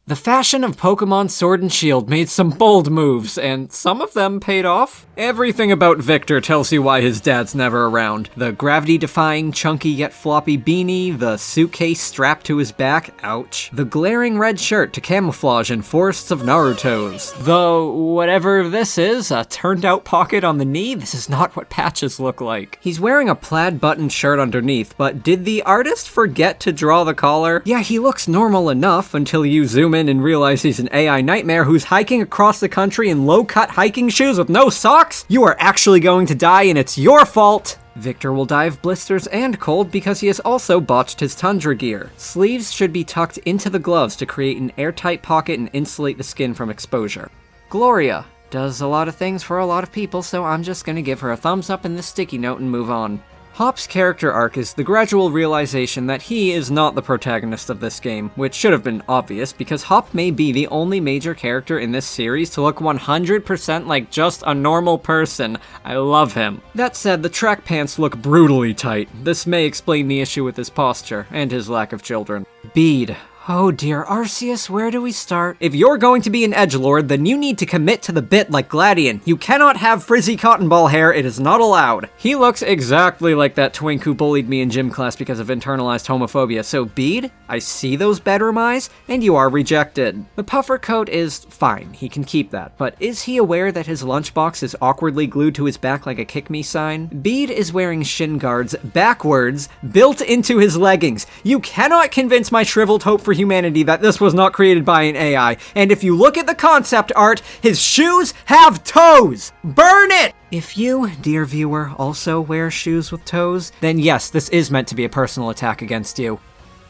The fashion of Pokemon Sword and Shield made some bold moves, and some of them paid off. Everything about Victor tells you why his dad's never around. The gravity-defying, chunky yet floppy beanie, the suitcase strapped to his back, ouch. The glaring red shirt to camouflage in forests of Naruto's. Though, whatever this is, a turned-out pocket on the knee, this is not what patches look like. He's wearing a plaid button shirt underneath, but did the artist forget to draw the collar? Yeah, he looks normal enough until you zoom in and realize he's an AI nightmare who's hiking across the country in low-cut hiking shoes with no socks. You are actually going to die, and it's your fault! Victor will die of blisters and cold because he has also botched his tundra gear. Sleeves should be tucked into the gloves to create an airtight pocket and insulate the skin from exposure. Gloria does a lot of things for a lot of people, so I'm just gonna give her a thumbs up in this sticky note and move on. Hop's character arc is the gradual realization that he is not the protagonist of this game, which should have been obvious because Hop may be the only major character in this series to look 100% like just a normal person. I love him. That said, the track pants look brutally tight. This may explain the issue with his posture and his lack of children. Bede. Oh dear, Arceus, where do we start? If you're going to be an edgelord, then you need to commit to the bit like Gladion. You cannot have frizzy cotton ball hair, it is not allowed. He looks exactly like that twink who bullied me in gym class because of internalized homophobia, so Bede, I see those bedroom eyes, and you are rejected. The puffer coat is fine, he can keep that, but is he aware that his lunchbox is awkwardly glued to his back like a kick me sign? Bede is wearing shin guards backwards, built into his leggings. You cannot convince my shriveled hope for humanity that this was not created by an AI, and if you look at the concept art, his shoes have toes! Burn it! If you, dear viewer, also wear shoes with toes, then yes, this is meant to be a personal attack against you.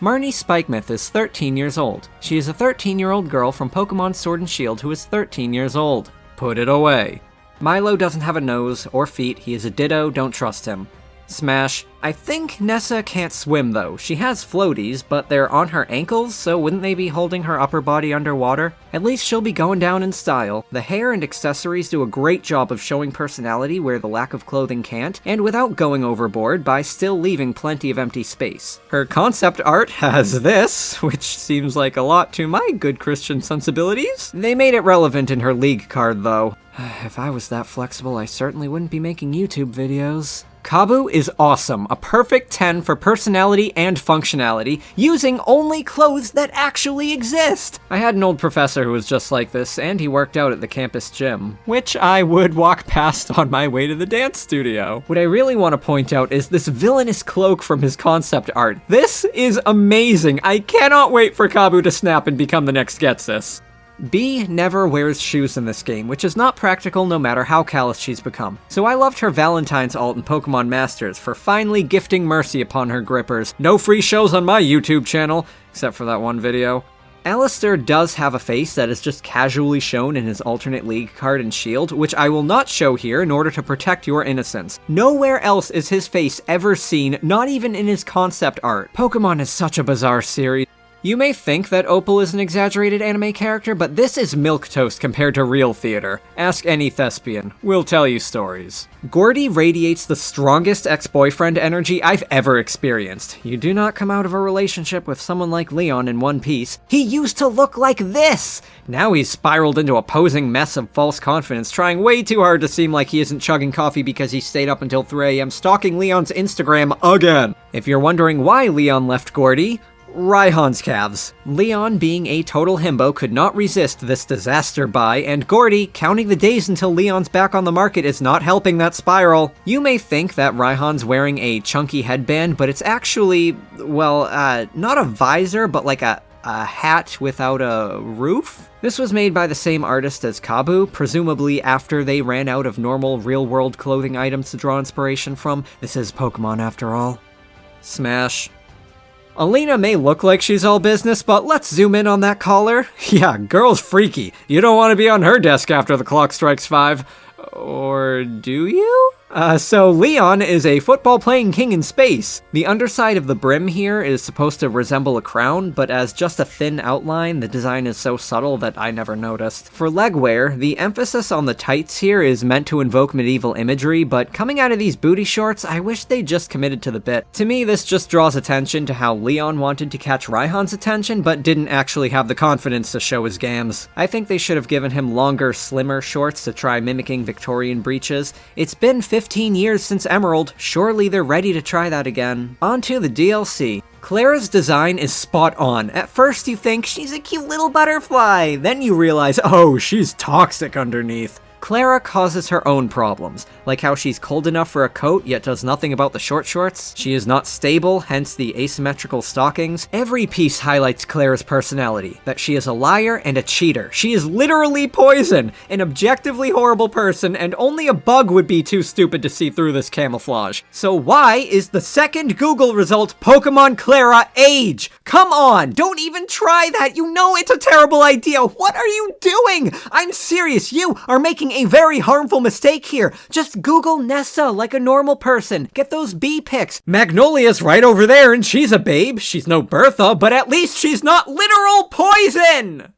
Marnie Spikemuth is 13 years old. She is a 13-year-old girl from Pokemon Sword and Shield who is 13 years old. Put it away. Milo doesn't have a nose or feet, he is a ditto, don't trust him. Smash. I think Nessa can't swim though. She has floaties, but they're on her ankles, so wouldn't they be holding her upper body underwater? At least she'll be going down in style. The hair and accessories do a great job of showing personality where the lack of clothing can't, and without going overboard by still leaving plenty of empty space. Her concept art has this, which seems like a lot to my good Christian sensibilities. They made it relevant in her league card though. If I was that flexible, I certainly wouldn't be making YouTube videos. Kabu is awesome, a perfect 10 for personality and functionality, using only clothes that actually exist! I had an old professor who was just like this, and he worked out at the campus gym, which I would walk past on my way to the dance studio. What I really want to point out is this villainous cloak from his concept art. This is amazing! I cannot wait for Kabu to snap and become the next Getsus. Bee never wears shoes in this game, which is not practical no matter how callous she's become. So I loved her Valentine's alt in Pokemon Masters for finally gifting mercy upon her grippers. No free shows on my YouTube channel, except for that one video. Alistair does have a face that is just casually shown in his alternate league card and shield, which I will not show here in order to protect your innocence. Nowhere else is his face ever seen, not even in his concept art. Pokemon is such a bizarre series. You may think that Opal is an exaggerated anime character, but this is milquetoast compared to real theater. Ask any thespian. We'll tell you stories. Gordy radiates the strongest ex-boyfriend energy I've ever experienced. You do not come out of a relationship with someone like Leon in one piece. He used to look like this! Now he's spiraled into a posing mess of false confidence, trying way too hard to seem like he isn't chugging coffee because he stayed up until 3 a.m. stalking Leon's Instagram again. If you're wondering why Leon left Gordy, Raihan's calves. Leon, being a total himbo, could not resist this disaster buy, and Gordy, counting the days until Leon's back on the market, is not helping that spiral. You may think that Raihan's wearing a chunky headband, but it's actually, well, not a visor, but like a hat without a roof? This was made by the same artist as Kabu, presumably after they ran out of normal real-world clothing items to draw inspiration from. This is Pokemon after all. Smash. Alina may look like she's all business, but let's zoom in on that collar. Yeah, girl's freaky. You don't want to be on her desk after the clock strikes 5. Or do you? So Leon is a football-playing king in space. The underside of the brim here is supposed to resemble a crown, but as just a thin outline, the design is so subtle that I never noticed. For leg wear, the emphasis on the tights here is meant to invoke medieval imagery, but coming out of these booty shorts, I wish they just committed to the bit. To me, this just draws attention to how Leon wanted to catch Raihan's attention, but didn't actually have the confidence to show his gams. I think they should have given him longer, slimmer shorts to try mimicking Victorian breeches. It's been 15 years since Emerald, surely they're ready to try that again. On to the DLC. Clara's design is spot on. At first you think she's a cute little butterfly, then you realize, oh, she's toxic underneath. Clara causes her own problems, like how she's cold enough for a coat yet does nothing about the short shorts. She is not stable, hence the asymmetrical stockings. Every piece highlights Clara's personality, that she is a liar and a cheater. She is literally poison, an objectively horrible person, and only a bug would be too stupid to see through this camouflage. So why is the second Google result Pokemon Clara age? Come on, don't even try that, you know it's a terrible idea. What are you doing? I'm serious, you are making a very harmful mistake here. Just Google Nessa like a normal person. Get those bee pics. Magnolia's right over there and she's a babe. She's no Bertha, but at least she's not literal poison!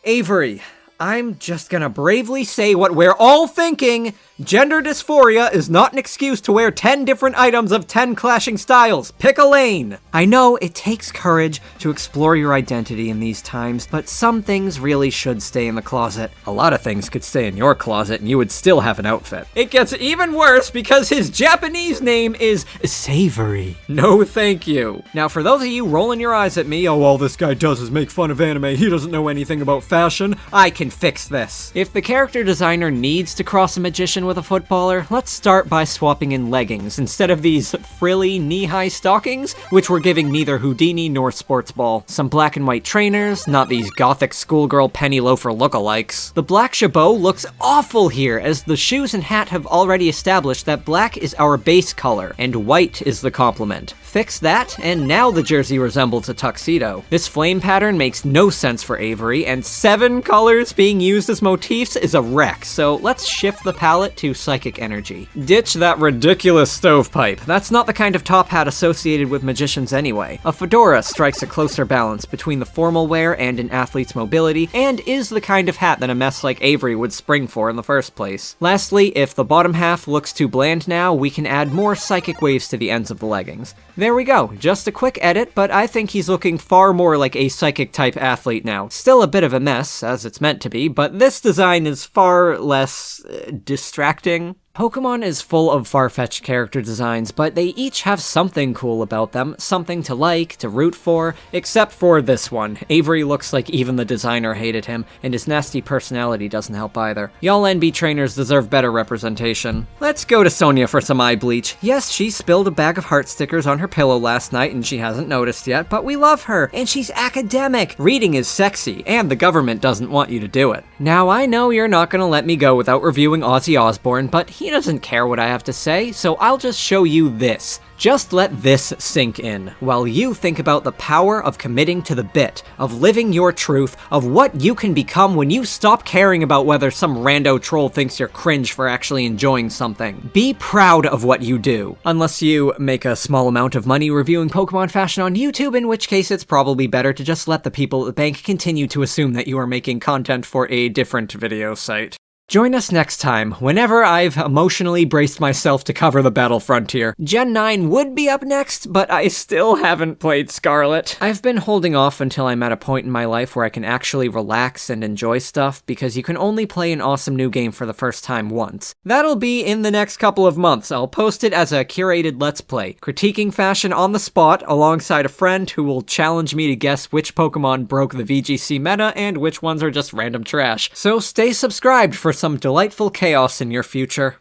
Avery, I'm just gonna bravely say what we're all thinking. Gender dysphoria is not an excuse to wear 10 different items of 10 clashing styles. Pick a lane. I know it takes courage to explore your identity in these times, but some things really should stay in the closet. A lot of things could stay in your closet and you would still have an outfit. It gets even worse because his Japanese name is Savory. No thank you. Now for those of you rolling your eyes at me, oh, all this guy does is make fun of anime, he doesn't know anything about fashion, I can fix this. If the character designer needs to cross a magician with a footballer, let's start by swapping in leggings instead of these frilly knee-high stockings, which were giving neither Houdini nor sports ball. Some black and white trainers, not these gothic schoolgirl penny loafer lookalikes. The black jabot looks awful here, as the shoes and hat have already established that black is our base color, and white is the complement. Fix that, and now the jersey resembles a tuxedo. This flame pattern makes no sense for Avery, and 7 colors being used as motifs is a wreck, so let's shift the palette to psychic energy. Ditch that ridiculous stovepipe. That's not the kind of top hat associated with magicians anyway. A fedora strikes a closer balance between the formal wear and an athlete's mobility, and is the kind of hat that a mess like Avery would spring for in the first place. Lastly, if the bottom half looks too bland now, we can add more psychic waves to the ends of the leggings. There we go, just a quick edit, but I think he's looking far more like a psychic-type athlete now. Still a bit of a mess, as it's meant to be, but this design is far less distracting. Pokemon is full of far-fetched character designs, but they each have something cool about them, something to like, to root for, except for this one. Avery looks like even the designer hated him, and his nasty personality doesn't help either. Y'all NB trainers deserve better representation. Let's go to Sonia for some eye bleach. Yes, she spilled a bag of heart stickers on her pillow last night and she hasn't noticed yet, but we love her, and she's academic. Reading is sexy, and the government doesn't want you to do it. Now, I know you're not gonna let me go without reviewing Ozzy Osbourne, but he doesn't care what I have to say, so I'll just show you this. Just let this sink in, while you think about the power of committing to the bit, of living your truth, of what you can become when you stop caring about whether some rando troll thinks you're cringe for actually enjoying something. Be proud of what you do. Unless you make a small amount of money reviewing Pokemon fashion on YouTube, in which case it's probably better to just let the people at the bank continue to assume that you are making content for a different video site. Join us next time, whenever I've emotionally braced myself to cover the Battle Frontier. Gen 9 would be up next, but I still haven't played Scarlet. I've been holding off until I'm at a point in my life where I can actually relax and enjoy stuff, because you can only play an awesome new game for the first time once. That'll be in the next couple of months. I'll post it as a curated Let's Play, critiquing fashion on the spot alongside a friend who will challenge me to guess which Pokemon broke the VGC meta and which ones are just random trash. So stay subscribed for some delightful chaos in your future.